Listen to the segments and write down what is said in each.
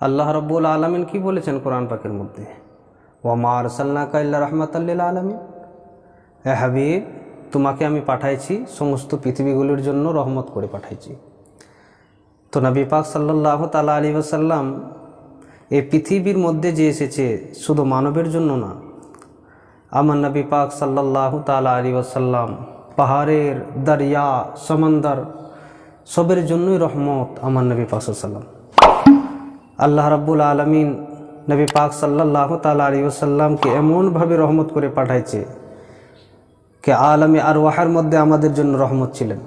আল্লাহ রাব্বুল আলামিন কি বলেছেন কোরআন পাকের মধ্যে, ওয়া মা আরসালনাকা ইল্লা রাহমাতাল লিল আলামিন। হে হাবিব, তোমাকে আমি পাঠাইছি সমস্ত পৃথিবীগুলির জন্য রহমত করে পাঠাইছি। তো নবী পাক সাল্লাল্লাহু তাআলা আলাইহি ওয়াসাল্লাম এই পৃথিবীর মধ্যে যে এসেছে শুধু মানবের জন্য না। আমার নবী পাক সাল্লাল্লাহু তাআলা আলাইহি ওয়াসাল্লাম পাহাড়ের, দরিয়া, সমুদ্র সবের জন্যই রহমত। আমার নবী পাক সাল্লাল্লাহু আলাইহি ওয়াসাল্লাম, আল্লাহ রাব্বুল আলামিন নবী পাক সাল্লাল্লাহু তাআলা আলাইহি ওয়াসাল্লামকে এমনভাবে রহমত করে পাঠাইছে যে আলামে আরওয়াহের মধ্যে আমাদের জন্য রহমত ছিলেন,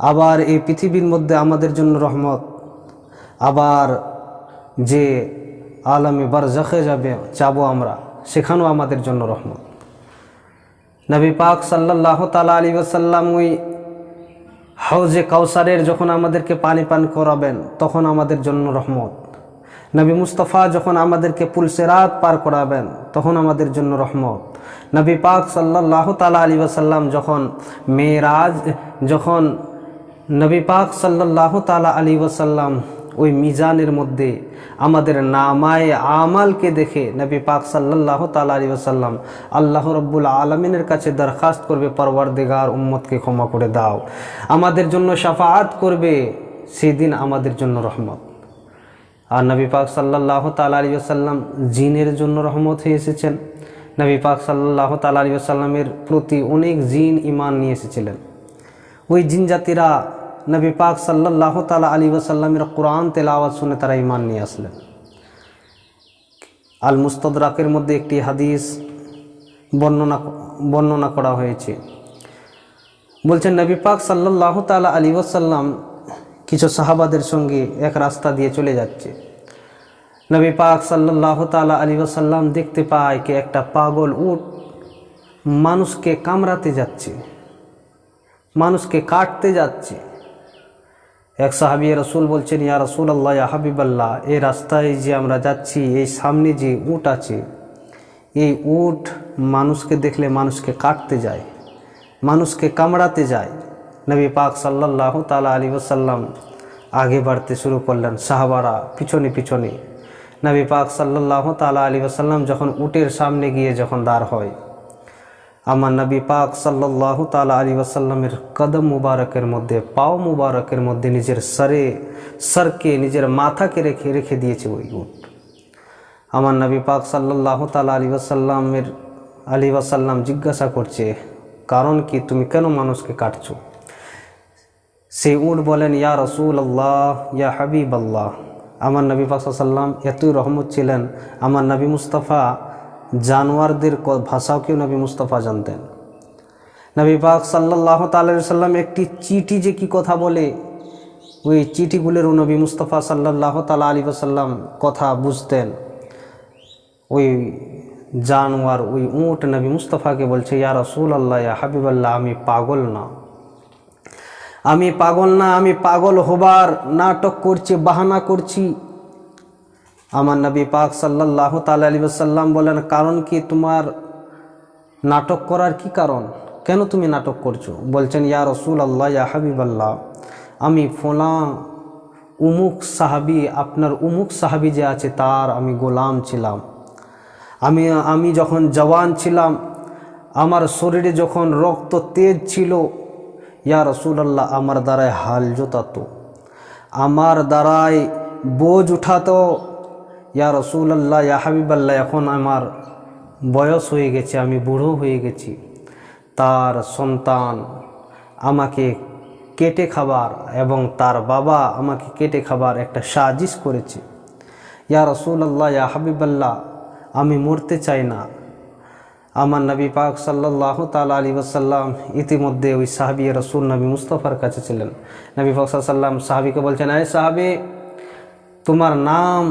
আবার এই পৃথিবীর মধ্যে আমাদের জন্য রহমত, আবার যে আলামে বারজাখে যাবো আমরা সেখানেও আমাদের জন্য রহমত। নবী পাক সাল্লাল্লাহু তাআলা আলাইহি ওয়াসাল্লাম ওই হাউজে কাউসারের যখন আমাদেরকে পানি পান করাবেন তখন আমাদের জন্য রহমত। নবী মুস্তাফা যখন আমাদেরকে পুলসিরাত পার করাবেন তখন আমাদের জন্য রহমত। নবী পাক সাল্লাল্লাহু তাআলা আলাইহি ওয়াসাল্লাম যখন নবী পাক সাল্লাল্লাহু তাআলা আলাইহি ওয়াসাল্লাম ওই মিজানের মধ্যে আমাদের নামায়ে আমালকে দেখে নবী পাক সাল্লাল্লাহু তাআলা আলাইহি ওয়াসাল্লাম আল্লাহ রাব্বুল আলামিনের কাছে দরখাস্ত করবে, পরওয়ারদিগার উম্মতকে ক্ষমা করে দাও, আমাদের জন্য শাফাআত করবে, সেই দিন আমাদের জন্য রহমত। আর নবী পাক সাল্লাল্লাহু তাআলা আলাইহি ওয়াসাল্লাম জিনের জন্য রহমত হয়ে এসেছেন। নবী পাক সাল্লাল্লাহু তাআলা আলাইহি ওয়াসাল্লামের প্রতি অনেক জিন ঈমান নিয়ে এসেছিলেন। ওই জিন জাতিরা নবী পাক সাল্লাল্লাহু তাআলা আলাইহি ওয়াসাল্লামের কোরআন তেলাওয়াত শুনে তারা ঈমান নিয়ে আসলেন। আল মুস্তাদরাকের মধ্যে একটি হাদিস বর্ণনা করা হয়েছে। বলছেন নবী পাক সাল্লাল্লাহু তাআলা আলাইহি ওয়াসাল্লাম কিছু সাহাবাদের সঙ্গে এক রাস্তা দিয়ে চলে যাচ্ছে। নবী পাক সাল্লাল্লাহু তাআলা আলাইহি ওয়াসাল্লাম দেখতে পায় যে একটা পাগল উট মানুষকে কামড়াতে যাচ্ছে, মানুষকে কাটতে যাচ্ছে। এক সাহাবী রাসূল বলছেন, ইয়া রাসূলুল্লাহ, ইয়া হাবিবাল্লাহ, এই রাস্তায় যে আমরা যাচ্ছি এই সামনে যে উট আছে, এই উট মানুষকে দেখলে মানুষকে কাটতে যায়, মানুষকে কামড়াতে যায়। নবী পাক সাল্লাল্লাহু তাআলা আলাইহি ওয়াসাল্লাম আগে বাড়তে শুরু করলেন, সাহাবারা পিছনে পিছনে। নবী পাক সাল্লাল্লাহু তাআলা আলাইহি ওয়াসাল্লাম যখন উটের সামনে গিয়ে যখন দাঁড় হয়, আমার নবী পাক সাল্লাল্লাহু তাআলা আলাইহি ওয়াসাল্লামের কদম মুবারকের মধ্যে, পাও মুবারকের মধ্যে নিজের সরকে নিজের মাথাকে রেখে দিয়েছে ওই উট। আমার নবী পাক সাল্লাল্লাহু তাআলা আলাইহি ওয়াসাল্লাম জিজ্ঞাসা করছে, কারণ কি, তুমি কেন মানুষকে কাটছো? সেই উট বলেন, ইয়া রাসূলুল্লাহ, ইয়া হাবিবাল্লাহ। আমার নবী পাক সাল্লাল্লাহু আলাইহি ওয়াসাল্লাম এতই রহমত ছিলেন, আমার নবী মুস্তাফা জানোয়ারদের ভাষাকেও নবী মুস্তাফা জানতেন। নবী পাক সাল্লাল্লাহু তাআলা আলাইহি ওয়াসাল্লাম একটি চিঠি যে কি কথা বলে, ওই চিঠিগুলোরও নবী মুস্তাফা সাল্লাল্লাহু তাআলা আলাইহি ওয়াসাল্লাম কথা বুঝতেন। ওই জানোয়ার, ওই উট নবী মুস্তাফাকে বলছে, ইয়া রাসূলুল্লাহ, ইয়া হাবিবাল্লাহ, আমি পাগল না, আমি পাগল না, আমি পাগল হবার নাটক করছি, বাহানা করছি। আমার নবী পাক সাল্লাল্লাহু তাআলা আলাইহি ওয়াসাল্লাম বলেন, কারণ কি, তোমার নাটক করার কি কারণ, কেন তুমি নাটক করছো? বলছেন, ইয়া রাসূলুল্লাহ, ইয়া হাবিবাল্লাহ, আমি উমুক সাহাবী, আপনার উমুক সাহাবী যে আছে তার আমি গোলাম ছিলাম। আমি যখন জওয়ান ছিলাম, আমার শরীরে যখন রক্ত তেজ ছিল, ইয়া রাসূলুল্লাহ, আমার দ্বারায় হাল জোতাতো, আমার দ্বারায় বোঝ উঠাতো। ইয়া রাসূলুল্লাহ, ইয়া হাবিবাল্লাহ, এখন আমার বয়স হয়ে গেছে, আমি বুড়ো হয়ে গেছি, তার সন্তান আমাকে কেটে খাবার এবং তার বাবা আমাকে কেটে খাবার একটা সাজিশ করেছে। ইয়া রাসূলুল্লাহ, ইয়া হাবিবাল্লাহ, আমি মরতে চাই না। আমার নবী পাক সাল্লাল্লাহু তাআলা আলাইহি ওয়াসাল্লাম ইতিমধ্যে ওই সাহাবী রাসূল নবী মুস্তাফার কাছে ছিলেন। নবী পাক সাল্লাল্লাহু আলাইহি ওয়াসাল্লাম সাহাবীকে বলছেন, এই সাহাবী, তোমার নাম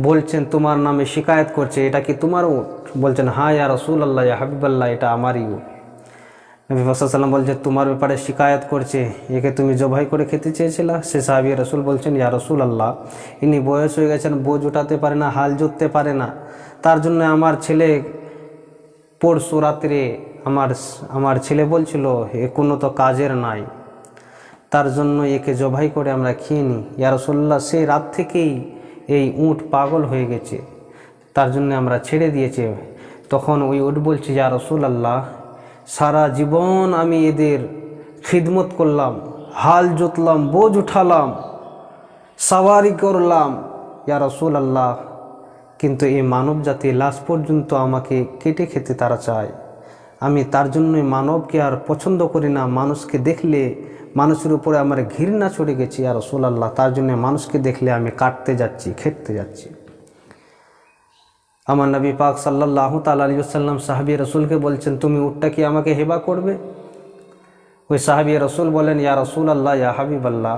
বলছেন, তোমার নামে শিকায়ত করছে, এটা কি তোমার উট? বলছেন, হ্যাঁ ইয়া রাসূলুল্লাহ, ইয়া হাবিবাল্লাহ, এটা আমারই উট। নবী পাক সাল্লাল্লাহু আলাইহি ওয়াসাল্লাম বলছে, তোমার ব্যাপারে শিকায়ত করছে, একে তুমি জবাই করে খেতে চেয়েছিলা? সে সাহাবী রাসূল বলছেন, ইয়া রাসূলুল্লাহ, ইনি বয়স হয়ে গেছেন, বোঝ উঠাতে পারে না, হাল জুততে পারে না, তার জন্য আমার ছেলে পরশু রাত্রে আমার ছেলে বলছিল, এ কোনো তো কাজের নাই, তার জন্য একে জবাই করে আমরা খেয়ে নিই। ইয়া রাসূলুল্লাহ, সেই রাত থেকেই এই উট পাগল হয়ে গেছে, তার জন্য আমরা ছেড়ে দিয়েছি। তখন ওই উট বলছে, ইয়া রাসূলুল্লাহ, সারা জীবন আমি এদের খিদমত করলাম, হাল জোতলাম, বোঝ উঠালাম, সাওয়ারি করলাম ইয়া রাসূলুল্লাহ, কিন্তু এই মানব জাতি লাশ পর্যন্ত আমাকে কেটে খেতে তারা চায়। আমি তার জন্যই মানবকে আর পছন্দ করি না। মানুষকে দেখলে মানুষের উপরে আমার ঘৃণা চড়ে গেছে ইয়া রাসূলুল্লাহ, তার জন্য মানুষকে দেখলে আমি কাটতে যাচ্ছি, খেতে যাচ্ছি। আমার নবী পাক সাল্লাল্লাহু তাআলা আলাইহি ওয়াসাল্লাম সাহাবী রাসূলকে বলছেন, তুমি উটটা কি আমাকে হেবা করবে? ওই সাহাবী রাসূল বলেন, ইয়া রাসূলুল্লাহ, ইয়া হাবিবাল্লাহ,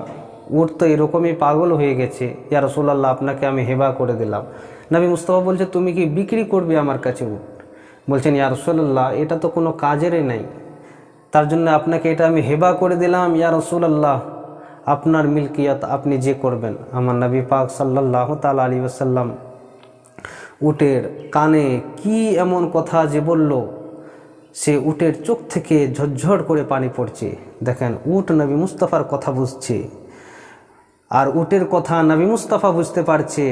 উট তো এরকমই পাগল হয়ে গেছে, ইয়া রাসূলুল্লাহ, আপনাকে আমি হেবা করে দিলাম। নবী মুস্তাফা বলছে, তুমি কি বিক্রি করবে আমার কাছে উট? বলছেন, ইয়া রাসূলুল্লাহ, এটা তো কোনো কাজেরই নাই, তার জন্য আপনাকে এটা আমি হেবা করে দিলাম। ইয়া রাসূলুল্লাহ, আপনার মিলকিয়াত আপনি যে করবেন। আমার নবী পাক সাল্লাল্লাহু তাআলা আলাইহি ওয়াসাল্লাম উটের কানে কি এমন কথা যে বলল, সে উটের চোখ থেকে ঝরঝর করে পানি পড়ছে। দেখেন, উট নবী মুস্তাফার কথা বুঝছে, আর উটের কথা নবী মুস্তাফা বুঝতে পারছে,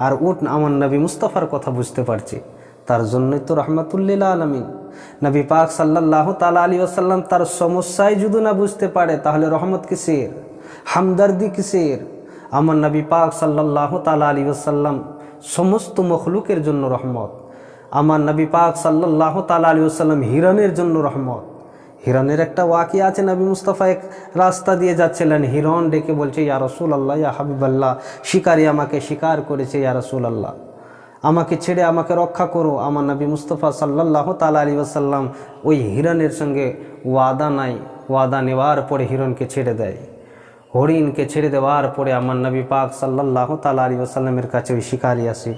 আর উট আমার নবী মুস্তাফার কথা বুঝতে পারছে। তার জন্যই তো রাহমাতুল্লিল আলামিন নবী পাক সাল্লাল্লাহু তাআলা আলাইহি ওয়াসাল্লাম তার সমস্যায় যদি না বুঝতে পারে, তাহলে রহমত কিসের, হামদর্দি কিসের? আমার নবী পাক সাল্লাল্লাহু তাআলা আলাইহি ওয়াসাল্লাম সমস্ত মখলুকের জন্য রহমত। আমার নবী পাক সাল্লাল্লাহু তাআলা আলাইহি ওয়াসাল্লাম হিরণের জন্য রহমত। হিরণের একটা ওয়াকিয়া আছে, নবী মুস্তাফা এক রাস্তা দিয়ে যাচ্ছিলেন, হিরণ ডেকে বলছে, ইয়া রাসূলুল্লাহ, ইয়া হাবিবাল্লাহ, শিকারী আমাকে শিকার করেছে, ইয়া রাসূলুল্লাহ, আমাকে ছেড়ে আমাকে রক্ষা করো। আমার নবী মুস্তাফা সাল্লাল্লাহু তাআলা আলাইহি ওয়াসাল্লাম ওই হিরণের সঙ্গে ওয়াদা নেওয়ার পরে হিরণকে ছেড়ে দেয়। হরিণকে ছেড়ে দেওয়ার পরে আমার নবী পাক সাল্লাল্লাহু তাআলা আলাইহি ওয়াসাল্লামের কাছে ওই শিকারী আসে,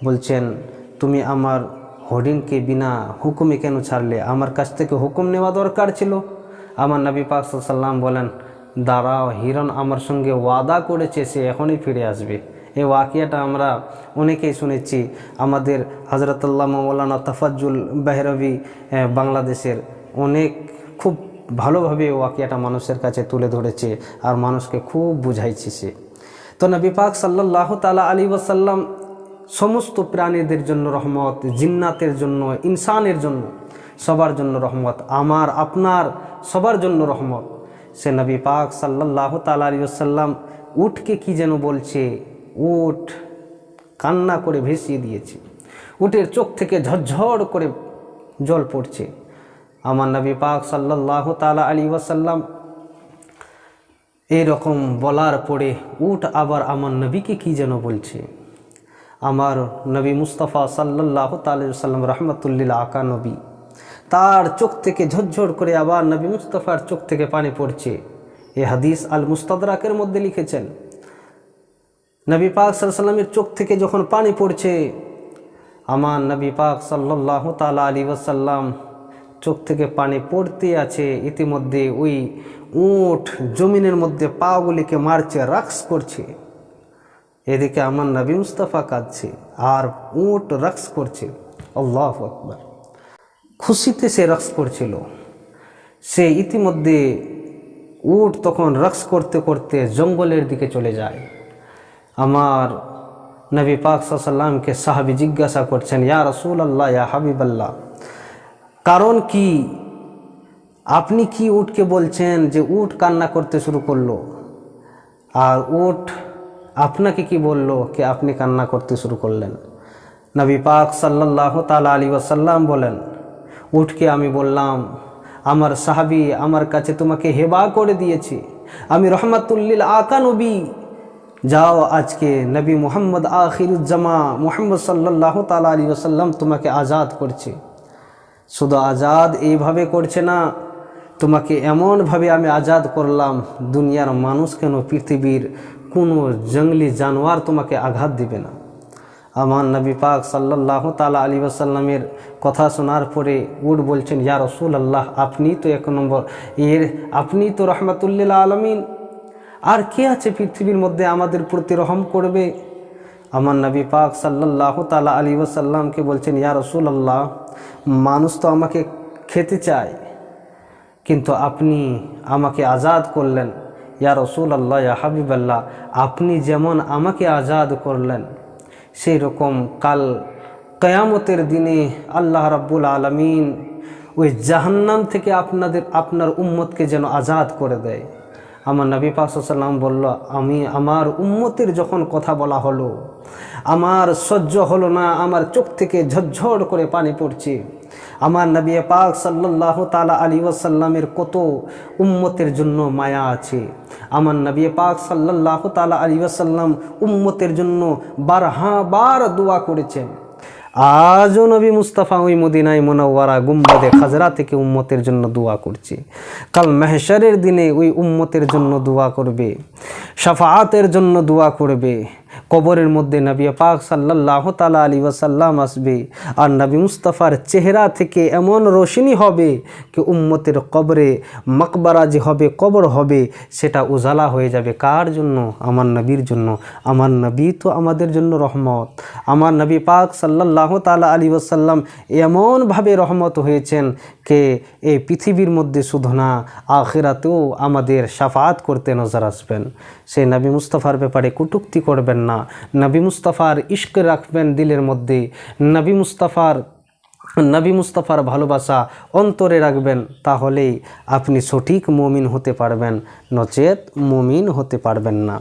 বলছেন, তুমি আমার হরিণকে বিনা হুকুমে কেন ছাড়লে? আমার কাছ থেকে হুকুম নেওয়া দরকার ছিল। আমার নবী পাক সাল্লাল্লাহু আলাইহি ওয়াসাল্লাম বলেন, দাঁড়াও, হিরণ আমার সঙ্গে ওয়াদা করেছে, সে এখনই ফিরে আসবে। এই ওয়াকিয়াটা আমরা অনেকেই শুনেছি। আমাদের হযরত আল্লামা মাওলানা তাফাজ্জুল বেহরভী বাংলাদেশের অনেক খুব ভালোভাবে ওয়াকিয়াটা মানুষের কাছে তুলে ধরেছে আর মানুষকে খুব বুঝাইছে সে। তো নবী পাক সাল্লাল্লাহু তাআলা আলাইহি ওয়াসাল্লাম সমস্ত প্রাণীদের জন্য রহমত, জিন্নাতের জন্য, ইনসানের জন্য, সবার জন্য রহমত, আমার আপনার সবার জন্য রহমত। সে নবী পাক সাল্লাল্লাহু তাআলা আলাইহি ওয়াসাল্লাম উটকে কি যেন বলছে, উট কান্না করে ভেসিয়ে দিয়েছে, উটের চোখ থেকে ঝরঝর করে জল পড়ছে। আমার নবী পাক সাল্লাল্লাহু তাআলা আলাইহি ওয়াসাল্লাম এইরকম বলার পরে উট আবার আমার নবীকে কি যেন বলছে। আমার নবী মুস্তাফা সাল্লাল্লাহু তাআলা আলাইহি ওয়াসাল্লাম রাহমাতুল্লিল আকা নবী, তার চোখ থেকে ঝরঝর করে আবার নবী মুস্তাফার চোখ থেকে পানি পড়ছে। এই হাদিস আল মুস্তাদরাকের মধ্যে লিখেছেন, নবী পাক সাল্লাল্লাহু আলাইহি ওয়াসাল্লামের চোখ থেকে যখন পানি পড়ছে, আমার নবী পাক সাল্লাল্লাহু তাআলা আলাইহি ওয়াসাল্লাম চোখ থেকে পানি পড়তে আছে, ইতিমধ্যে ওই উট জমিনের মধ্যে পাগুলিকে মারছে, রাক্স করছে। এদিকে আমার নবী মুস্তাফা কাঁদছে আর উট রাক্স করছে। আল্লাহু আকবার। খুশিতে সে রাক্স করছিল। সে ইতিমধ্যে উট তখন রাক্স করতে করতে জঙ্গলের দিকে চলে যায়। আমার নবী পাক সাল্লাল্লাহু আলাইহি ওয়াসাল্লামকে সাহাবী জিজ্ঞাসা করছেন, ইয়া রাসূলুল্লাহ, ইয়া হাবিবাল্লাহ, কারণ কি? আপনি কি উটকে বলছেন যে উট কান্না করতে শুরু করলো, আর উট আপনাকে কি বলল কি আপনি কান্না করতে শুরু করলেন? নবী পাক সাল্লাল্লাহু তাআলা আলাইহি ওয়াসাল্লাম বলেন, উটকে আমি বললাম, আমার সাহাবী আমার কাছে তোমাকে হেবা করে দিয়েছে, আমি রহমাতুল্লিল আকা নবী, যাও আজকে নবী মুহাম্মদ আখিরুজ্জামা মুহাম্মদ সাল্লাল্লাহু তাআলা আলাইহি ওয়াসাল্লাম তোমাকে আজাদ করছে। শুধু আজাদ এইভাবে করছে না, তোমাকে এমনভাবে আমি আজাদ করলাম, দুনিয়ার মানুষ কেন, পৃথিবীর কোনো জঙ্গলি জানোয়ার তোমাকে আঘাত দিবে না। আমার নবী পাক সাল্লাল্লাহু তাআলা আলাইহি ওয়াসাল্লামের কথা শোনার পরে উট বলছেন, ইয়া রাসূলুল্লাহ, আপনি তো এক নম্বর, আপনি তো রাহমাতুল্লিল আলামিন, আর কে আছে পৃথিবীর মধ্যে আমাদের প্রতি রহম করবে? আমার নবী পাক সাল্লাল্লাহু তাআলা আলাইহি ওয়াসাল্লামকে বলছেন, ইয়া রাসূলুল্লাহ, মানুষ তো আমাকে খেতে চায়, কিন্তু আপনি আমাকে আজাদ করলেন, ইয়া রাসূলুল্লাহ, ইয়া হাবিবাল্লাহ, আপনি যেমন আমাকে আজাদ করলেন, সেই রকম কাল কিয়ামতের দিনে আল্লাহ রাব্বুল আলামিন ওই জাহান্নাম থেকে আপনার উম্মতকে যেন আজাদ করে দেয়। আমার নবী পাক সাল্লাল্লাহু আলাইহি ওয়াসাল্লাম বলল, আমি আমার উম্মতের যখন কথা বলা হলো, আমার সহ্য হলো না, আমার চোখ থেকে ঝরঝর করে পানি পড়ছে। আমার নবী পাক সাল্লাল্লাহু তাআলা আলাইহি ওয়াসাল্লামের কত উম্মতের জন্য মায়া আছে। আমার নবী পাক সাল্লাল্লাহু তাআলা আলাইহি ওয়াসাল্লাম উম্মতের জন্য বারবার দোয়া করেছেন। আজও নবী মুস্তাফা ওই মদিনায় মুনাওয়ারা গুম্বাদে খাজরা থেকে উম্মতের জন্য দোয়া করছে। কাল মাহশারের দিনে ওই উম্মতের জন্য দোয়া করবে, শাফাআতের জন্য দোয়া করবে। কবরের মধ্যে নবী পাক সাল্লাল্লাহু তাআলা আলাইহি ওয়াসাল্লাম আসবে, আর নবী মুস্তাফার চেহারা থেকে এমন রোশনি হবে কি উম্মতের কবরে মাকবারা যে হবে, কবর হবে, সেটা উজালা হয়ে যাবে। কার জন্য? আমার নবীর জন্য। আমার নবী তো আমাদের জন্য রহমত। আমার নবী পাক সাল্লাল্লাহু তাআলা আলাইহি ওয়াসাল্লাম এমনভাবে রহমত হয়েছেন কে এই পৃথিবীর মধ্যে শুধু না, আখিরাতেও আমাদের শাফাআত করতে নজর আসবেন। সেই নবী মুস্তাফার ব্যাপারে কটূক্তি করবেন না, নবী মুস্তাফার ইশক রাখবেন দিলের মধ্যে, নবী মুস্তাফার ভালোবাসা অন্তরে রাখবেন। তাহলেই আপনি সঠিক মুমিন হতে পারবেন, নচেত মুমিন হতে পারবেন না।